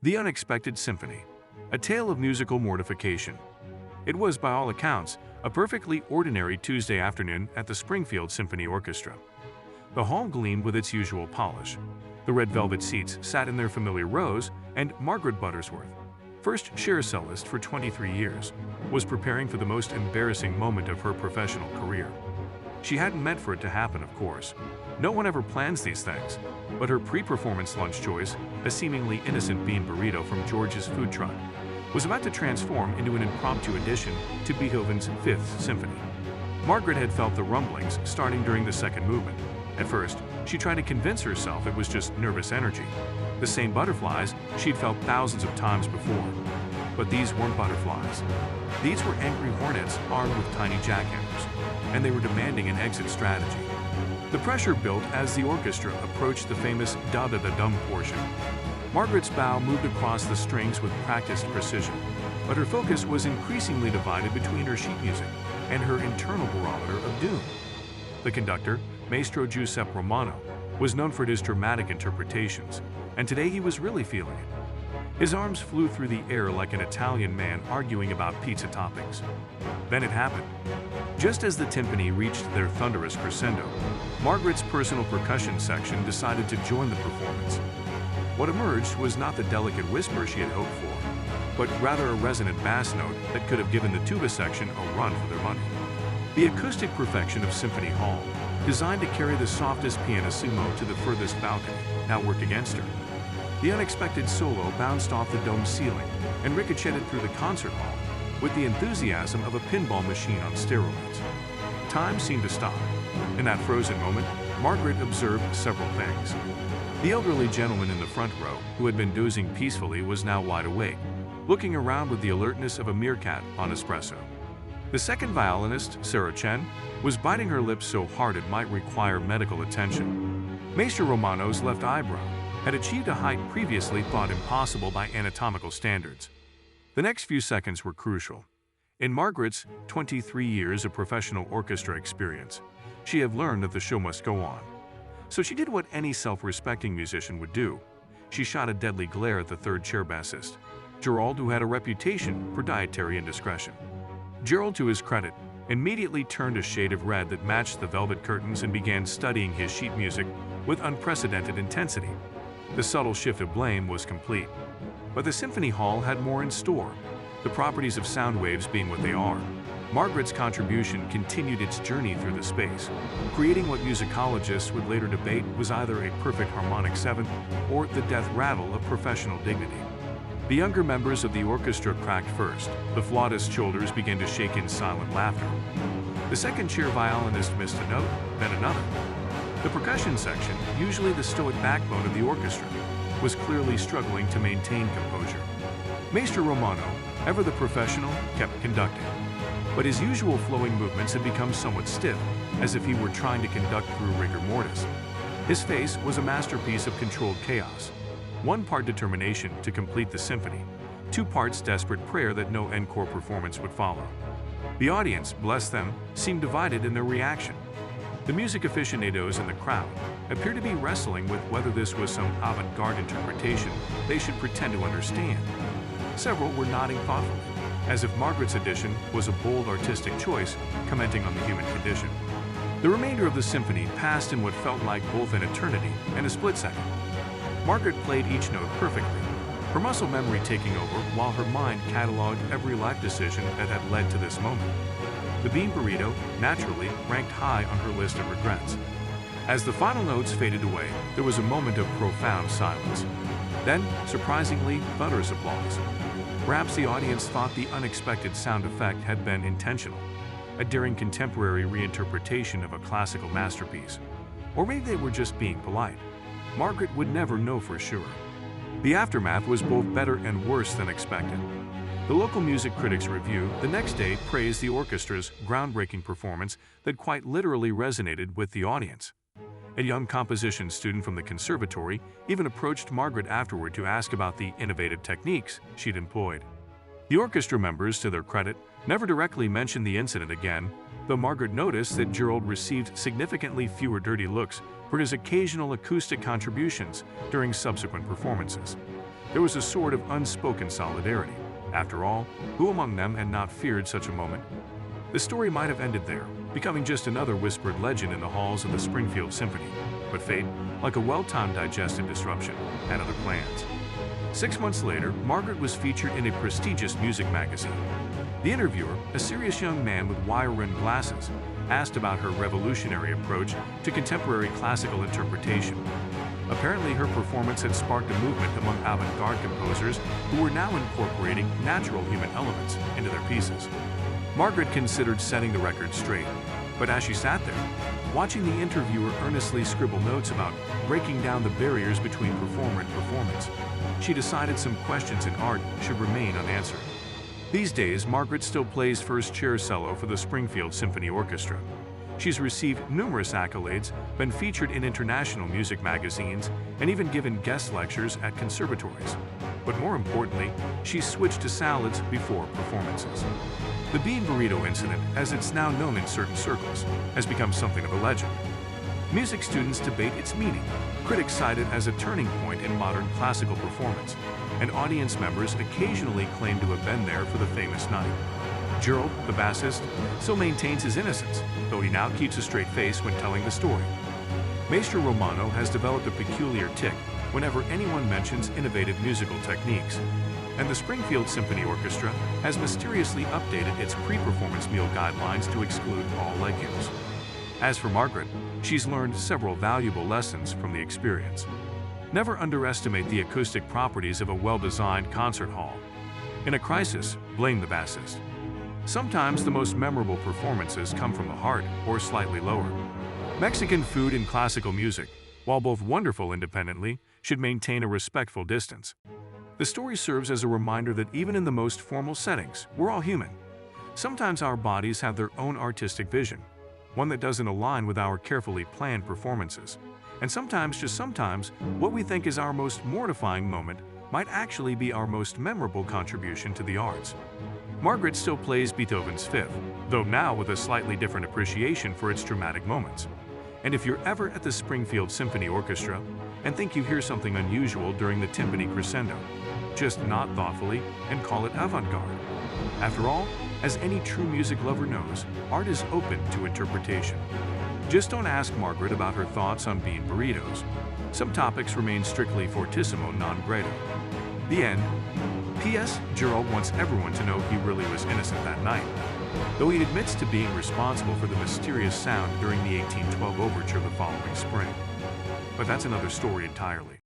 The Unexpected Symphony, a tale of musical mortification. It was, by all accounts, a perfectly ordinary Tuesday afternoon at the Springfield Symphony Orchestra. The hall gleamed with its usual polish. The red velvet seats sat in their familiar rows, and Margaret Buttersworth, first chair cellist for 23 years, was preparing for the most embarrassing moment of her professional career. She hadn't meant for it to happen, of course. No one ever plans these things, but her pre-performance lunch choice, a seemingly innocent bean burrito from George's food truck, was about to transform into an impromptu addition to Beethoven's Fifth Symphony. Margaret had felt the rumblings starting during the second movement. At first, she tried to convince herself it was just nervous energy, the same butterflies she'd felt thousands of times before. But these weren't butterflies. These were angry hornets armed with tiny jackhammers, and they were demanding an exit strategy. The pressure built as the orchestra approached the famous da-da-da-dum portion. Margaret's bow moved across the strings with practiced precision, but her focus was increasingly divided between her sheet music and her internal barometer of doom. The conductor, Maestro Giuseppe Romano, was known for his dramatic interpretations, and today he was really feeling it. His arms flew through the air like an Italian man arguing about pizza toppings. Then it happened. Just as the timpani reached their thunderous crescendo, Margaret's personal percussion section decided to join the performance. What emerged was not the delicate whisper she had hoped for, but rather a resonant bass note that could have given the tuba section a run for their money. The acoustic perfection of Symphony Hall, designed to carry the softest pianissimo to the furthest balcony, now worked against her. The unexpected solo bounced off the domed ceiling and ricocheted through the concert hall with the enthusiasm of a pinball machine on steroids. Time seemed to stop. In that frozen moment, Margaret observed several things. The elderly gentleman in the front row, who had been dozing peacefully, was now wide awake, looking around with the alertness of a meerkat on espresso. The second violinist, Sarah Chen, was biting her lips so hard it might require medical attention. Maestro Romano's left eyebrow had achieved a height previously thought impossible by anatomical standards. The next few seconds were crucial. In Margaret's 23 years of professional orchestra experience, she had learned that the show must go on. So she did what any self-respecting musician would do. She shot a deadly glare at the third chair bassist, Gerald, who had a reputation for dietary indiscretion. Gerald, to his credit, immediately turned a shade of red that matched the velvet curtains and began studying his sheet music with unprecedented intensity. The subtle shift of blame was complete. But the Symphony Hall had more in store, the properties of sound waves being what they are. Margaret's contribution continued its journey through the space, creating what musicologists would later debate was either a perfect harmonic seventh or the death rattle of professional dignity. The younger members of the orchestra cracked first. The flautist's shoulders began to shake in silent laughter. The second chair violinist missed a note, then another. The percussion section, usually the stoic backbone of the orchestra, was clearly struggling to maintain composure. Maestro Romano, ever the professional, kept conducting. But his usual flowing movements had become somewhat stiff, as if he were trying to conduct through rigor mortis. His face was a masterpiece of controlled chaos. One part determination to complete the symphony, two parts desperate prayer that no encore performance would follow. The audience, bless them, seemed divided in their reaction. The music aficionados in the crowd appeared to be wrestling with whether this was some avant-garde interpretation they should pretend to understand. Several were nodding thoughtfully, as if Margaret's addition was a bold artistic choice, commenting on the human condition. The remainder of the symphony passed in what felt like both an eternity and a split second. Margaret played each note perfectly, her muscle memory taking over while her mind cataloged every life decision that had led to this moment. The bean burrito, naturally, ranked high on her list of regrets. As the final notes faded away, there was a moment of profound silence. Then, surprisingly, thunderous applause. Perhaps the audience thought the unexpected sound effect had been intentional, a daring contemporary reinterpretation of a classical masterpiece. Or maybe they were just being polite. Margaret would never know for sure. The aftermath was both better and worse than expected. The local music critics review the next day praised the orchestra's groundbreaking performance that quite literally resonated with the audience. A young composition student from the conservatory even approached Margaret afterward to ask about the innovative techniques she'd employed. The orchestra members, to their credit, never directly mentioned the incident again, though Margaret noticed that Gerald received significantly fewer dirty looks for his occasional acoustic contributions during subsequent performances. There was a sort of unspoken solidarity. After all, who among them had not feared such a moment? The story might have ended there, becoming just another whispered legend in the halls of the Springfield Symphony. But fate, like a well-timed digested disruption, had other plans. 6 months later, Margaret was featured in a prestigious music magazine. The interviewer, a serious young man with wire-rimmed glasses, asked about her revolutionary approach to contemporary classical interpretation. Apparently, her performance had sparked a movement among avant-garde composers who were now incorporating natural human elements into their pieces. Margaret considered setting the record straight, but as she sat there, watching the interviewer earnestly scribble notes about breaking down the barriers between performer and performance, she decided some questions in art should remain unanswered. These days, Margaret still plays first chair cello for the Springfield Symphony Orchestra. She's received numerous accolades, been featured in international music magazines, and even given guest lectures at conservatories. But more importantly, she's switched to salads before performances. The bean burrito incident, as it's now known in certain circles, has become something of a legend. Music students debate its meaning, critics cite it as a turning point in modern classical performance, and audience members occasionally claim to have been there for the famous night. Gerald, the bassist, still maintains his innocence, though he now keeps a straight face when telling the story. Maestro Romano has developed a peculiar tic whenever anyone mentions innovative musical techniques, and the Springfield Symphony Orchestra has mysteriously updated its pre-performance meal guidelines to exclude all legumes. As for Margaret, she's learned several valuable lessons from the experience. Never underestimate the acoustic properties of a well-designed concert hall. In a crisis, blame the bassist. Sometimes the most memorable performances come from the heart or slightly lower. Mexican food and classical music, while both wonderful independently, should maintain a respectful distance. The story serves as a reminder that even in the most formal settings, we're all human. Sometimes our bodies have their own artistic vision, one that doesn't align with our carefully planned performances. And sometimes, just sometimes, what we think is our most mortifying moment might actually be our most memorable contribution to the arts. Margaret still plays Beethoven's Fifth, though now with a slightly different appreciation for its dramatic moments. And if you're ever at the Springfield Symphony Orchestra and think you hear something unusual during the timpani crescendo, just nod thoughtfully and call it avant-garde. After all, as any true music lover knows, art is open to interpretation. Just don't ask Margaret about her thoughts on bean burritos. Some topics remain strictly fortissimo non grata. The end. P.S. Gerald wants everyone to know he really was innocent that night, though he admits to being responsible for the mysterious sound during the 1812 overture the following spring. But that's another story entirely.